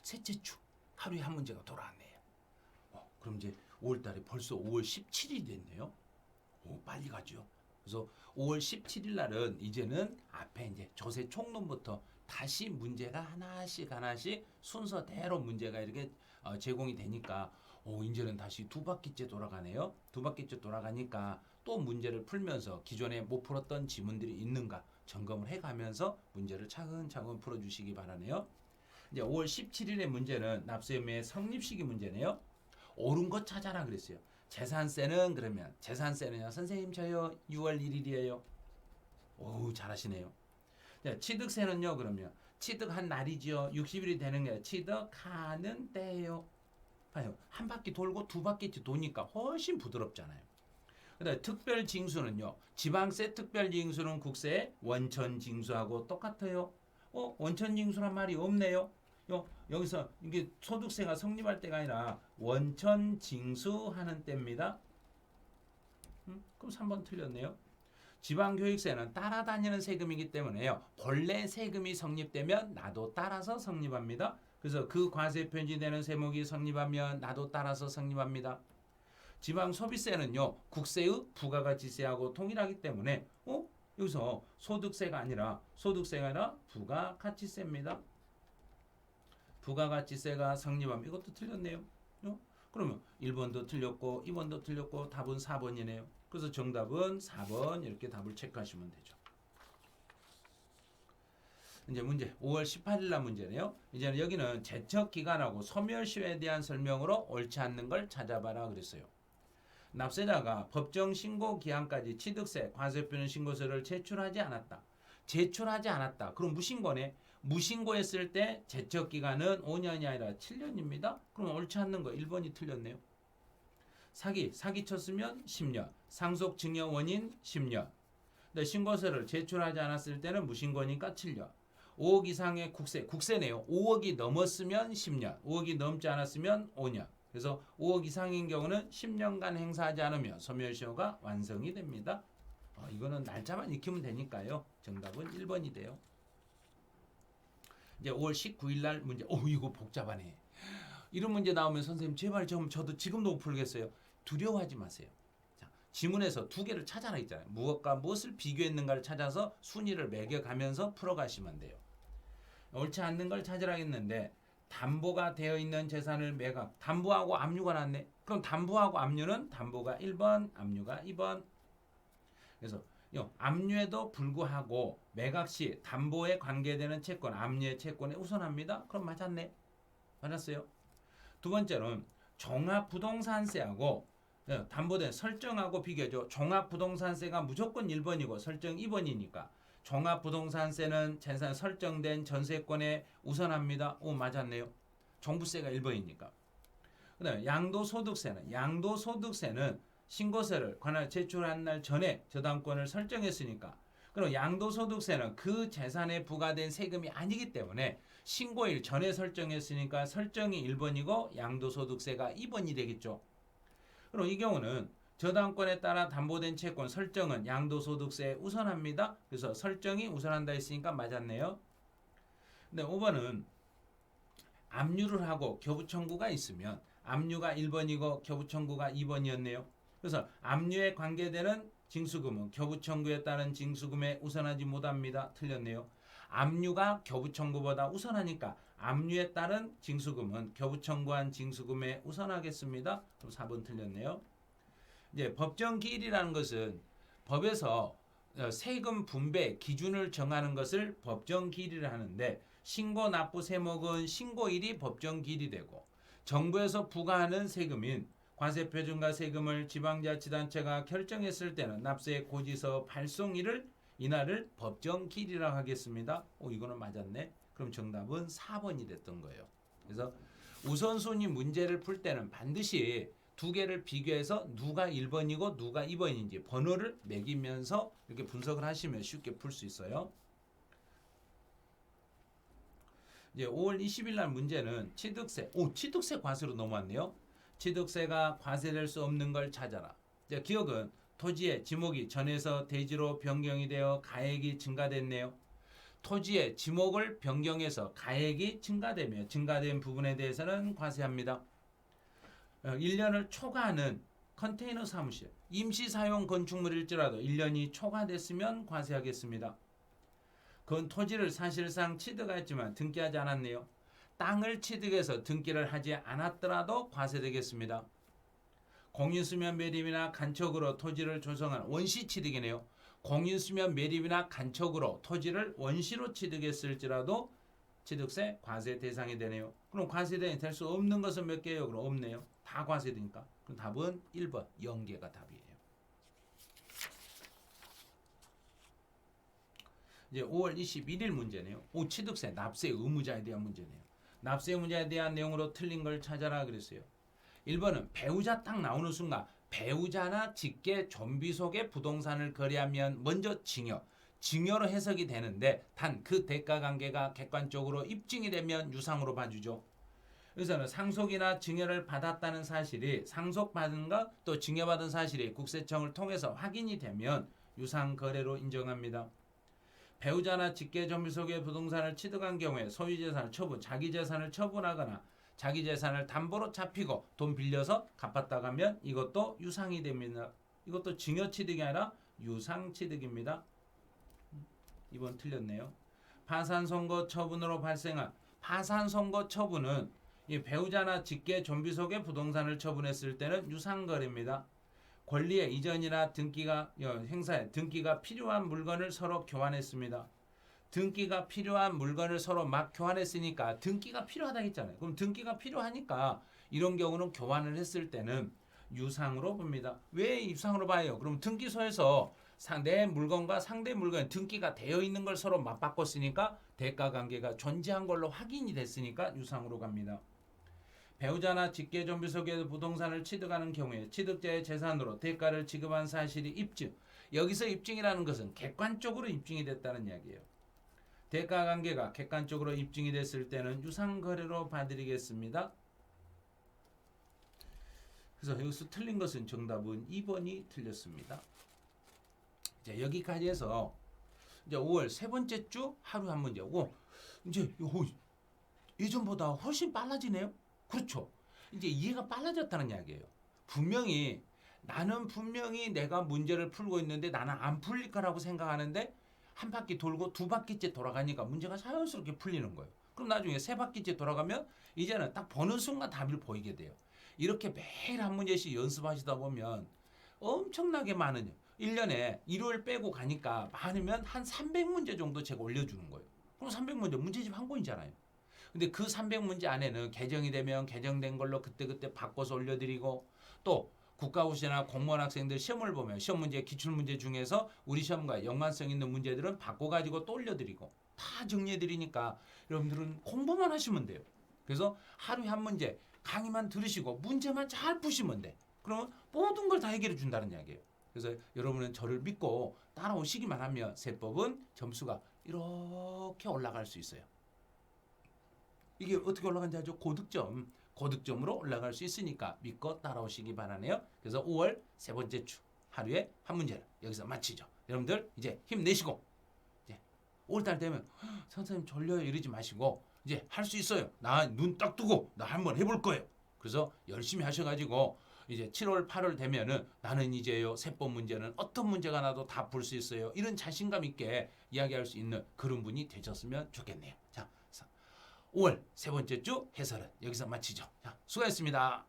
셋째 주 하루에 한 문제가 돌아왔네요. 그럼 이제 5월 달에 벌써 5월 17일이 됐네요. 빨리 가죠. 그래서 5월 17일 날은 이제는 앞에 이제 조세 총론부터 다시 문제가 하나씩 순서대로 문제가 이렇게 제공이 되니까 이제는 다시 두 바퀴째 돌아가네요. 두 바퀴째 돌아가니까 또 문제를 풀면서 기존에 못 풀었던 지문들이 있는가 점검을 해가면서 문제를 차근차근 풀어주시기 바라네요. 이제 5월 17일의 문제는 납세의무의 성립시기 문제네요. 옳은 것 찾아라 그랬어요. 재산세는 그러면 재산세는요. 선생님 저요 6월 1일이에요. 오 잘하시네요. 취득세는요. 그러면 취득한 날이죠. 60일이 되는 게 취득하는 때예요. 봐요. 한 바퀴 돌고 두 바퀴째 도니까 훨씬 부드럽잖아요. 그다음에 특별징수는요. 지방세 특별징수는 국세의 원천징수하고 똑같아요. 원천징수란 말이 없네요. 여기서 이게 소득세가 성립할 때가 아니라 원천징수하는 때입니다. 그럼 3번 틀렸네요. 지방교육세는 따라다니는 세금이기 때문에요. 본래 세금이 성립되면 나도 따라서 성립합니다. 그래서 그 과세 편취되는 세목이 성립하면 나도 따라서 성립합니다. 지방소비세는요. 국세의 부가가치세하고 동일하기 때문에 여기서 소득세가 아니라 부가가치세입니다. 부가가치세가 성립하면 이것도 틀렸네요. 그러면 1번도 틀렸고 2번도 틀렸고 답은 4번이네요. 그래서 정답은 4번 이렇게 답을 체크하시면 되죠. 이제 문제 5월 18일 날 문제네요. 이제는 여기는 제척기간하고 소멸시효에 대한 설명으로 옳지 않는 걸 찾아봐라 그랬어요. 납세자가 법정 신고 기한까지 취득세, 과세표는 신고서를 제출하지 않았다. 그럼 무신고네. 무신고했을 때 제척기간은 5년이 아니라 7년입니다. 그럼 옳지 않는 거 1번이 틀렸네요. 사기 쳤으면 10년. 상속증여 원인 10년. 근데 신고서를 제출하지 않았을 때는 무신고니까 7년. 5억 이상의 국세네요. 5억이 넘었으면 10년. 5억이 넘지 않았으면 5년. 그래서 5억 이상인 경우는 10년간 행사하지 않으면 소멸시효가 완성이 됩니다. 이거는 날짜만 익히면 되니까요. 정답은 1번이 돼요. 이제 5월 19일 날 문제. 이거 복잡하네. 이런 문제 나오면 선생님 제발 저도 지금도 못 풀겠어요. 두려워하지 마세요. 자, 지문에서 두 개를 찾아라 있잖아요. 무엇과 무엇을 비교했는가를 찾아서 순위를 매겨가면서 풀어가시면 돼요. 옳지 않는 걸 찾으라 했는데 담보가 되어 있는 재산을 매각. 담보하고 압류가 났네. 그럼 담보하고 압류는 담보가 1번, 압류가 2번. 그래서 압류에도 불구하고 매각 시 담보에 관계되는 채권, 압류의 채권에 우선합니다. 그럼 맞았네. 맞았어요. 두 번째는 종합부동산세하고 담보된 설정하고 비교죠. 종합부동산세가 무조건 1번이고 설정 2번이니까 종합부동산세는 재산 설정된 전세권에 우선합니다. 맞았네요. 종부세가 1번이니까. 그 다음에 양도소득세는 신고서를 관할 제출한 날 전에 저당권을 설정했으니까 그럼 양도소득세는 그 재산에 부과된 세금이 아니기 때문에 신고일 전에 설정했으니까 설정이 1번이고 양도소득세가 2번이 되겠죠. 그럼 이 경우는 저당권에 따라 담보된 채권 설정은 양도소득세에 우선합니다. 그래서 설정이 우선한다 했으니까 맞았네요. 근데 5번은 압류를 하고 교부청구가 있으면 압류가 1번이고 교부청구가 2번이었네요. 그래서 압류에 관계되는 징수금은 교부청구에 따른 징수금에 우선하지 못합니다. 틀렸네요. 압류가 교부청구보다 우선하니까 압류에 따른 징수금은 교부청구한 징수금에 우선하겠습니다. 그럼 4번 틀렸네요. 이제 법정기일이라는 것은 법에서 세금 분배 기준을 정하는 것을 법정기일이라 하는데 신고 납부 세목은 신고일이 법정기일이 되고 정부에서 부과하는 세금인 관세표준과 세금을 지방자치단체가 결정했을 때는 납세 고지서 발송일을 이날을 법정기일이라고 하겠습니다. 이거는 맞았네. 그럼 정답은 4번이 됐던 거예요. 그래서 우선순위 문제를 풀 때는 반드시 두 개를 비교해서 누가 1번이고 누가 2번인지 번호를 매기면서 이렇게 분석을 하시면 쉽게 풀 수 있어요. 이제 5월 20일 날 문제는 취득세. 취득세 과세로 넘어왔네요. 취득세가 과세될 수 없는 걸 찾아라. 이제 기억은 토지의 지목이 전에서 대지로 변경이 되어 가액이 증가됐네요. 토지의 지목을 변경해서 가액이 증가된 부분에 대해서는 과세합니다. 1년을 초과하는 컨테이너 사무실, 임시사용 건축물일지라도 1년이 초과됐으면 과세하겠습니다. 그건 토지를 사실상 취득했지만 등기하지 않았네요. 땅을 취득해서 등기를 하지 않았더라도 과세되겠습니다. 공인수면 매립이나 간척으로 토지를 조성한 원시 취득이네요. 공인수면 매립이나 간척으로 토지를 원시로 취득했을지라도 취득세 과세 대상이 되네요. 그럼 과세 대상이 될 수 없는 것은 몇 개예요? 그럼 없네요. 다 과세되니까. 그럼 답은 1번 0개가 답이에요. 이제 5월 21일 문제네요. 취득세, 납세 의무자에 대한 문제네요. 납세 의무자에 대한 내용으로 틀린 걸 찾아라 그랬어요. 1번은 배우자 딱 나오는 순간 배우자나 직계 좀비 속의 부동산을 거래하면 먼저 증여로 해석이 되는데 단 그 대가 관계가 객관적으로 입증이 되면 유상으로 봐주죠. 그래서는 상속이나 증여를 받았다는 사실이 상속받은 것 또 증여받은 사실이 국세청을 통해서 확인이 되면 유상거래로 인정합니다. 배우자나 직계 좀비 속의 부동산을 취득한 경우에 소유재산을 자기 재산을 처분하거나 자기 재산을 담보로 잡히고 돈 빌려서 갚았다고 하면 이것도 유상이 됩니다. 이것도 증여 취득이 아니라 유상 취득입니다. 이번 틀렸네요. 파산 선고 처분으로 발생한 파산 선고 처분은 이 배우자나 직계 좀비 속의 부동산을 처분했을 때는 유상거래입니다. 권리의 이전이나 행사에 등기가 필요한 물건을 서로 교환했습니다. 등기가 필요한 물건을 서로 막 교환했으니까 등기가 필요하다 했잖아요. 그럼 등기가 필요하니까 이런 경우는 교환을 했을 때는 유상으로 봅니다. 왜 유상으로 봐요? 그럼 등기소에서 내 물건과 상대 물건 등기가 되어 있는 걸 서로 맞바꿨으니까 대가 관계가 존재한 걸로 확인이 됐으니까 유상으로 갑니다. 배우자나 직계 좀비 속의 부동산을 취득하는 경우에 취득자의 재산으로 대가를 지급한 사실이 입증. 여기서 입증이라는 것은 객관적으로 입증이 됐다는 이야기예요. 대가 관계가 객관적으로 입증이 됐을 때는 유상거래로 봐드리겠습니다. 그래서 여기서 틀린 것은 정답은 2번이 틀렸습니다. 자, 여기까지 해서 이제 5월 세 번째 주 하루 한 문제고 이제 예전보다 훨씬 빨라지네요. 그렇죠. 이제 이해가 빨라졌다는 이야기예요. 나는 분명히 내가 문제를 풀고 있는데 나는 안 풀릴 거라고 생각하는데 한 바퀴 돌고 두 바퀴째 돌아가니까 문제가 자연스럽게 풀리는 거예요. 그럼 나중에 세 바퀴째 돌아가면 이제는 딱 보는 순간 답이 보이게 돼요. 이렇게 매일 한 문제씩 연습하시다 보면 엄청나게 많은 1년에 일요일 빼고 가니까 많으면 한 300문제 정도 제가 올려주는 거예요. 그럼 300문제 문제집 한 권이잖아요. 근데 그 300문제 안에는 개정이 되면 개정된 걸로 그때그때 바꿔서 올려드리고 또 국가고시나 공무원 학생들 시험을 보면 시험 문제, 기출문제 중에서 우리 시험과 연관성 있는 문제들은 바꿔가지고 또 올려드리고 다 정리해드리니까 여러분들은 공부만 하시면 돼요. 그래서 하루에 한 문제 강의만 들으시고 문제만 잘 푸시면 돼. 그러면 모든 걸 다 해결해 준다는 이야기예요. 그래서 여러분은 저를 믿고 따라오시기만 하면 세법은 점수가 이렇게 올라갈 수 있어요. 이게 어떻게 올라간지 아죠? 고득점으로 올라갈 수 있으니까 믿고 따라오시기 바라네요. 그래서 5월 세 번째 주 하루에 한 문제를 여기서 마치죠. 여러분들 이제 힘내시고 이제 5월달 되면 선생님 졸려요 이러지 마시고 이제 할 수 있어요. 나 눈 딱 뜨고 나 한번 해볼 거예요. 그래서 열심히 하셔가지고 이제 7월 8월 되면은 나는 이제요 세법 문제는 어떤 문제가 나도 다 풀 수 있어요. 이런 자신감 있게 이야기할 수 있는 그런 분이 되셨으면 좋겠네요. 자, 5월 세 번째 주 해설은 여기서 마치죠. 자, 수고하셨습니다.